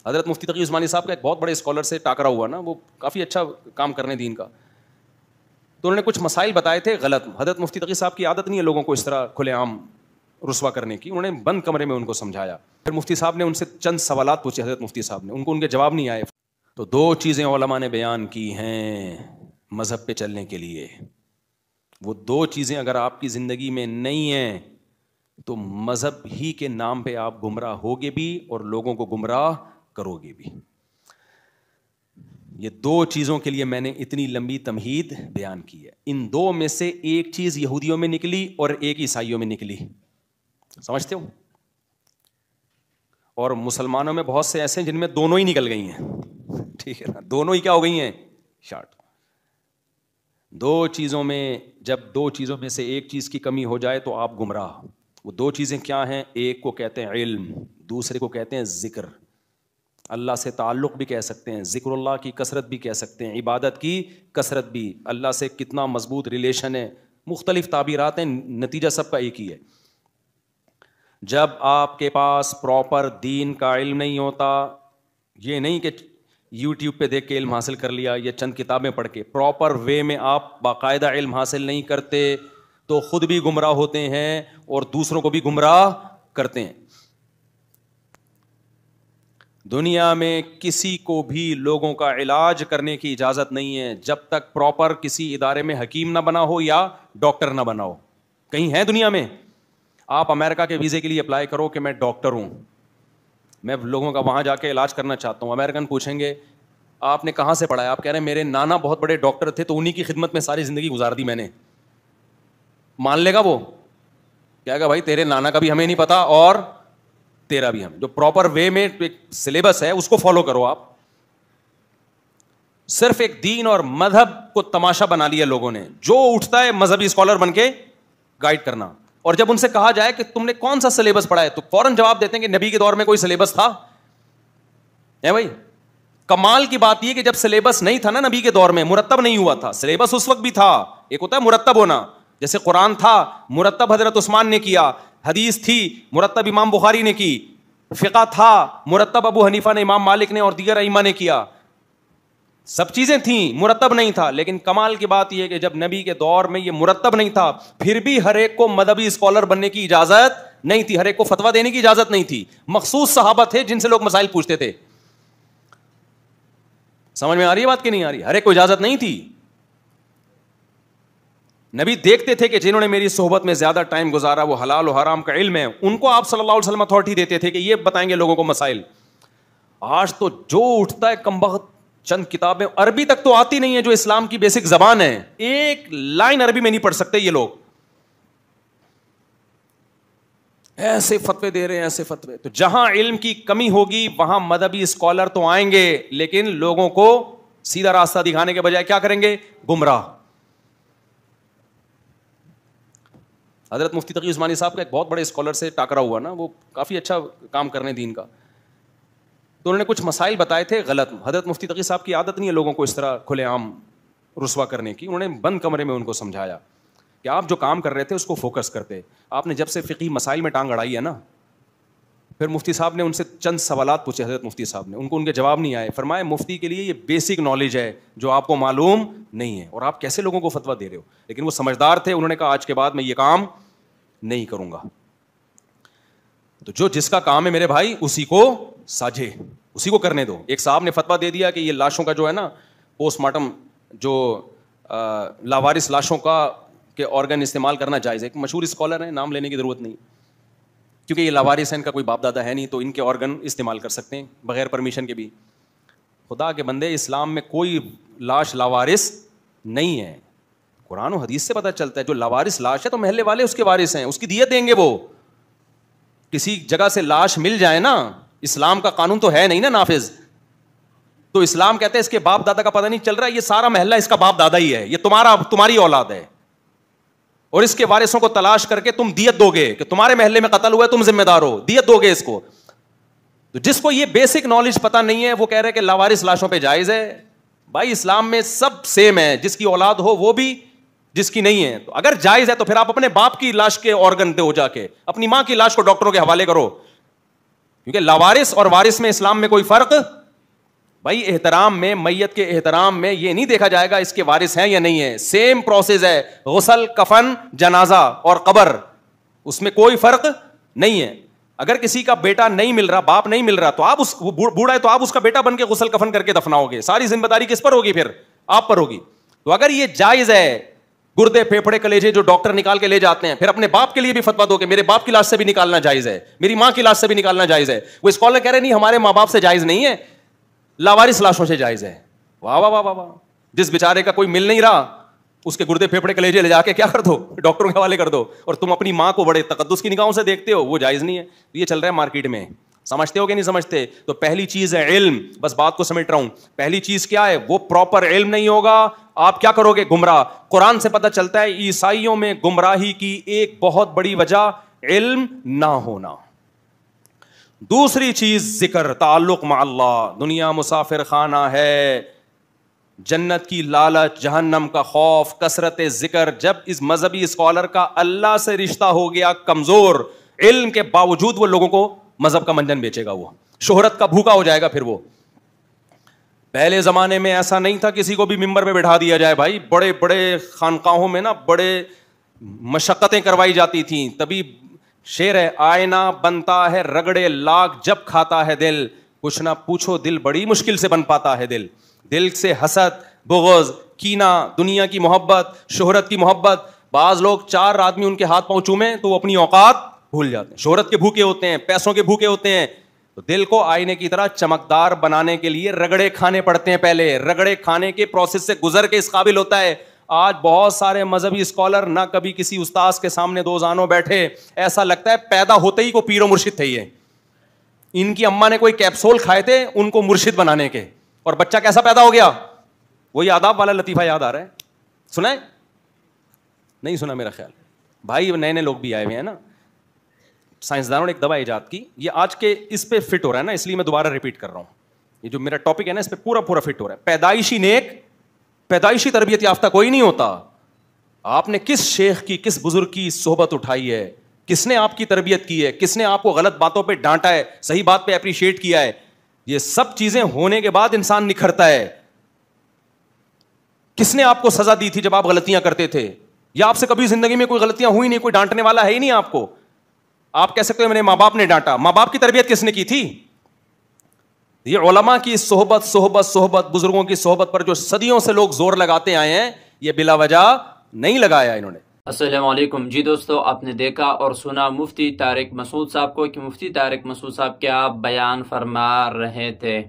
حضرت مفتی تقی عثمانی صاحب کا ایک بہت بڑے اسکالر سے ٹاکرا ہوا نا, وہ کافی اچھا کام کرنے دین کا, تو انہوں نے کچھ مسائل بتائے تھے غلط. حضرت مفتی تقی صاحب کی عادت نہیں ہے لوگوں کو اس طرح کھلے عام رسوا کرنے کی, انہوں نے بند کمرے میں ان کو سمجھایا. پھر مفتی صاحب نے ان سے چند سوالات پوچھے, حضرت مفتی صاحب نے, ان کے جواب نہیں آئے. تو 2 چیزیں علماء نے بیان کی ہیں مذہب پہ چلنے کے لیے. وہ 2 چیزیں اگر آپ کی زندگی میں نہیں ہیں تو مذہب ہی کے نام پہ آپ گمراہ ہوگے بھی اور لوگوں کو گمراہ کرو گے بھی. یہ 2 چیزوں کے لیے میں نے اتنی لمبی تمہید بیان کی ہے. ان 2 میں سے ایک چیز یہودیوں میں نکلی اور ایک عیسائیوں میں نکلی, سمجھتے ہو؟ اور مسلمانوں میں بہت سے ایسے ہیں جن میں دونوں ہی نکل گئی ہیں, ٹھیک ہے نا, دونوں ہی کیا ہو گئی ہیں, شارٹ. 2 چیزوں میں, جب 2 چیزوں میں سے ایک چیز کی کمی ہو جائے تو آپ گمراہ. وہ 2 چیزیں کیا ہیں؟ ایک کو کہتے ہیں علم, دوسرے کو کہتے ہیں ذکر. اللہ سے تعلق بھی کہہ سکتے ہیں, ذکر اللہ کی کثرت بھی کہہ سکتے ہیں, عبادت کی کثرت بھی. اللہ سے کتنا مضبوط ریلیشن ہے, مختلف تعبیرات ہیں, نتیجہ سب کا ایک ہی ہے. جب آپ کے پاس پراپر دین کا علم نہیں ہوتا, یہ نہیں کہ یوٹیوب پہ دیکھ کے علم حاصل کر لیا یا چند کتابیں پڑھ کے, پراپر وے میں آپ باقاعدہ علم حاصل نہیں کرتے تو خود بھی گمراہ ہوتے ہیں اور دوسروں کو بھی گمراہ کرتے ہیں. دنیا میں کسی کو بھی لوگوں کا علاج کرنے کی اجازت نہیں ہے جب تک پراپر کسی ادارے میں حکیم نہ بنا ہو یا ڈاکٹر نہ بنا ہو. کہیں ہے دنیا میں آپ امریکہ کے ویزے کے لیے اپلائی کرو کہ میں ڈاکٹر ہوں, میں لوگوں کا وہاں جا کے علاج کرنا چاہتا ہوں, امریکن پوچھیں گے آپ نے کہاں سے پڑھا ہے, آپ کہہ رہے ہیں میرے نانا بہت بڑے ڈاکٹر تھے تو انہی کی خدمت میں ساری زندگی گزار دی میں نے. مان لے گا وہ, کہے گا بھائی تیرے نانا کا بھی ہمیں نہیں پتا اور تیرا بھی ہمیں. جو پراپر وے میں سلیبس ہے اس کو فالو کرو. آپ صرف ایک دین اور مذہب کو تماشا بنا لیا لوگوں نے, جو اٹھتا ہے مذہبی اسکالر بن کے گائیڈ کرنا. اور جب ان سے کہا جائے کہ تم نے کون سا سلیبس پڑھا ہے تو فوراً جواب دیتے ہیں کہ نبی کے دور میں کوئی سلیبس تھا ہے بھائی. کمال کی بات یہ کہ جب سلیبس نہیں تھا نا نبی کے دور میں, مرتب نہیں ہوا تھا. سلیبس اس وقت بھی تھا, ایک ہوتا ہے مرتب ہونا, جیسے قرآن تھا مرتب حضرت عثمان نے کیا, حدیث تھی مرتب امام بخاری نے کی, فقہ تھا مرتب ابو حنیفہ نے, امام مالک نے اور دیگر ائمہ نے کیا. سب چیزیں تھیں, مرتب نہیں تھا. لیکن کمال کی بات یہ کہ جب نبی کے دور میں یہ مرتب نہیں تھا پھر بھی ہر ایک کو مذہبی اسکالر بننے کی اجازت نہیں تھی, ہر ایک کو فتویٰ دینے کی اجازت نہیں تھی. مخصوص صحابہ تھے جن سے لوگ مسائل پوچھتے تھے. سمجھ میں آ رہی ہے بات کہ نہیں آ رہی؟ ہر ایک کو اجازت نہیں تھی. نبی دیکھتے تھے کہ جنہوں نے میری صحبت میں زیادہ ٹائم گزارا وہ حلال و حرام کا علم ہے, ان کو آپ صلی اللہ علیہ وسلم اتھارٹی دیتے تھے کہ یہ بتائیں گے لوگوں کو مسائل. آج تو جو اٹھتا ہے کمبخت, چند کتابیں عربی تک تو آتی نہیں ہے جو اسلام کی بیسک زبان ہے, ایک لائن عربی میں نہیں پڑھ سکتے یہ لوگ, ایسے فتوے دے رہے ہیں ایسے فتوے. تو جہاں علم کی کمی ہوگی وہاں مذہبی اسکالر تو آئیں گے لیکن لوگوں کو سیدھا راستہ دکھانے کے بجائے کیا کریں گے, گمراہ. حضرت مفتی تقی عثمانی صاحب کا ایک بہت بڑے اسکالر سے ٹاکرا ہوا نا, وہ کافی اچھا کام کرنے دین کا, تو انہوں نے کچھ مسائل بتائے تھے غلط. حضرت مفتی تقی صاحب کی عادت نہیں ہے لوگوں کو اس طرح کھلے عام رسوا کرنے کی, انہوں نے بند کمرے میں ان کو سمجھایا کہ آپ جو کام کر رہے تھے اس کو فوکس کرتے. آپ نے جب سے فقہی مسائل میں ٹانگ اڑائی ہے نا, پھر مفتی صاحب نے ان سے چند سوالات پوچھے, حضرت مفتی صاحب نے, ان کے جواب نہیں آئے. فرمایا مفتی کے لیے یہ بیسک نالج ہے جو آپ کو معلوم نہیں ہے, اور آپ کیسے لوگوں کو فتویٰ دے رہے ہو. لیکن وہ سمجھدار تھے, انہوں نے کہا آج کے بعد میں یہ کام نہیں کروں گا. تو جو جس کا کام ہے میرے بھائی اسی کو ساجھے, اسی کو کرنے دو. ایک صاحب نے فتویٰ دے دیا کہ یہ لاشوں کا جو ہے نا پوسٹ مارٹم, جو لاوارث لاشوں کا کہ آرگن استعمال کرنا جائز ہے. ایک مشہور اسکالر ہے, نام لینے کی ضرورت نہیں, کیونکہ یہ لاوارث ہیں, ان کا کوئی باپ دادا ہے نہیں, تو ان کے آرگن استعمال کر سکتے ہیں بغیر پرمیشن کے بھی. خدا کے بندے, اسلام میں کوئی لاش لاوارث نہیں ہے. قرآن و حدیث سے پتہ چلتا ہے جو لاوارث لاش ہے تو محلے والے اس کے وارث ہیں, اس کی دیت دیں گے. وہ کسی جگہ سے لاش مل جائے نا, اسلام کا قانون تو ہے نہیں نا نافذ, تو اسلام کہتے ہیں اس کے باپ دادا کا پتہ نہیں چل رہا, یہ سارا محلہ اس کا باپ دادا ہی ہے, یہ تمہاری اولاد ہے, اور اس کے وارثوں کو تلاش کر کے تم دیت دو گے کہ تمہارے محلے میں قتل ہوا ہے, تم ذمہ دار ہو, دیت دو گے اس کو. تو جس کو یہ بیسک نالج پتہ نہیں ہے وہ کہہ رہے کہ لاوارث لاشوں پہ جائز ہے. بھائی اسلام میں سب سیم ہے, جس کی اولاد ہو وہ بھی, جس کی نہیں ہے. تو اگر جائز ہے تو پھر آپ اپنے باپ کی لاش کے آرگن دو, جا کے اپنی ماں کی لاش کو ڈاکٹروں کے حوالے کرو, کیونکہ لاوارث اور وارث میں اسلام میں کوئی فرق بھائی احترام میں, میت کے احترام میں یہ نہیں دیکھا جائے گا اس کے وارث ہیں یا نہیں ہے, سیم پروسیس ہے, غسل, کفن, جنازہ اور قبر, اس میں کوئی فرق نہیں ہے. اگر کسی کا بیٹا نہیں مل رہا, باپ نہیں مل رہا, تو آپ بوڑھا ہے تو آپ اس کا بیٹا بن کے غسل کفن کر کے دفناؤ گے, ساری ذمہ داری کس پر ہوگی؟ پھر آپ پر ہوگی. تو اگر یہ جائز ہے, گردے, پھیپھڑے, کلیجے جو ڈاکٹر نکال کے لے جاتے ہیں, پھر اپنے باپ کے لیے بھی فتویٰ دو کہ میرے باپ کی لاش سے بھی نکالنا جائز ہے, میری ماں کی لاش سے بھی نکالنا جائز ہے. وہ اسکالر کہہ رہے نہیں ہمارے ماں باپ سے جائز نہیں ہے, لاوارث لاشوں سے جائز ہے. واہ واہ واہ واہ. جس بیچارے کا کوئی مل نہیں رہا اس کے گردے پھیپھڑے کلیجے لے جا کے کیا کر دو, ڈاکٹروں کے حوالے کر دو, اور تم اپنی ماں کو بڑے تقدس کی نگاہوں سے دیکھتے ہو, وہ جائز نہیں ہے. یہ چل رہا ہے مارکیٹ میں, سمجھتے ہو کہ نہیں سمجھتے؟ تو پہلی چیز ہے علم, بس بات کو سمیٹ رہا ہوں. پہلی چیز کیا ہے؟ وہ پراپر علم نہیں ہوگا, آپ کیا کرو گے؟ گمراہ. قرآن سے پتہ چلتا ہے عیسائیوں میں گمراہی کی ایک بہت بڑی وجہ علم نہ ہونا. دوسری چیز ذکر, تعلق مع اللہ. دنیا مسافر خانہ ہے, جنت کی لالچ, جہنم کا خوف, کثرت ذکر. جب اس مذہبی اسکالر کا اللہ سے رشتہ ہو گیا کمزور, علم کے باوجود وہ لوگوں کو مذہب کا منجن بیچے گا, وہ شہرت کا بھوکا ہو جائے گا. پھر وہ پہلے زمانے میں ایسا نہیں تھا کسی کو بھی ممبر پہ بٹھا دیا جائے بھائی. بڑے بڑے خانقاہوں میں نا بڑے مشقتیں کروائی جاتی تھیں. تبھی شعر ہے, آئینہ بنتا ہے رگڑے لاکھ جب کھاتا ہے دل, کچھ نہ پوچھو دل بڑی مشکل سے بن پاتا ہے دل. دل سے حسد, بغض, کینہ, دنیا کی محبت, شہرت کی محبت. بعض لوگ 4 آدمی ان کے ہاتھ پاؤں چومیں تو وہ اپنی اوقات بھول جاتے ہیں, شہرت کے بھوکے ہوتے ہیں, پیسوں کے بھوکے ہوتے ہیں. تو دل کو آئینے کی طرح چمکدار بنانے کے لیے رگڑے کھانے پڑتے ہیں. پہلے رگڑے کھانے کے پروسیس سے گزر کے اس قابل ہوتا ہے. آج بہت سارے مذہبی اسکالر نہ کبھی کسی استاذ کے سامنے 2 زانوں بیٹھے, ایسا لگتا ہے پیدا ہوتے ہی کو پیر و مرشد تھے. یہ ان کی اماں نے کوئی کیپسول کھائے تھے ان کو مرشد بنانے کے, اور بچہ کیسا پیدا ہو گیا؟ وہی آداب والا لطیفہ یاد آ رہا ہے, سنا ہے؟ نہیں سنا میرا خیال. بھائی نئے نئے لوگ بھی آئے ہوئے ہیں نا, سائنسدانوں نے ایک دوا ایجاد کی, یہ آج کے اس پہ فٹ ہو رہا ہے نا, اس لیے میں دوبارہ ریپیٹ کر رہا ہوں. یہ جو میرا ٹاپک ہے نا اس پہ پورا فٹ ہو رہا ہے. پیدائشی نیک, پیدائشی تربیت یافتہ کوئی نہیں ہوتا. آپ نے کس شیخ کی, کس بزرگ کی صحبت اٹھائی ہے, کس نے آپ کی تربیت کی ہے, کس نے آپ کو غلط باتوں پہ ڈانٹا ہے, صحیح بات پہ اپریشیٹ کیا ہے. یہ سب چیزیں ہونے کے بعد انسان نکھرتا ہے. کس نے آپ کو سزا دی تھی جب آپ غلطیاں کرتے تھے, یا آپ سے کبھی زندگی میں کوئی غلطیاں ہوئی نہیں, کوئی ڈانٹنے والا ہے ہی نہیں آپ کو. آپ کہہ سکتے ہو میرے ماں باپ نے ڈانٹا, ماں باپ کی تربیت کس نے کی تھی؟ یہ علماء کی صحبت, بزرگوں کی صحبت پر جو صدیوں سے لوگ زور لگاتے آئے ہیں, یہ بلا وجہ نہیں لگایا انہوں نے. السلام علیکم. جی دوستو, آپ نے دیکھا اور سنا مفتی طارق مسعود صاحب کو کہ مفتی طارق مسعود صاحب کیا بیان فرما رہے تھے.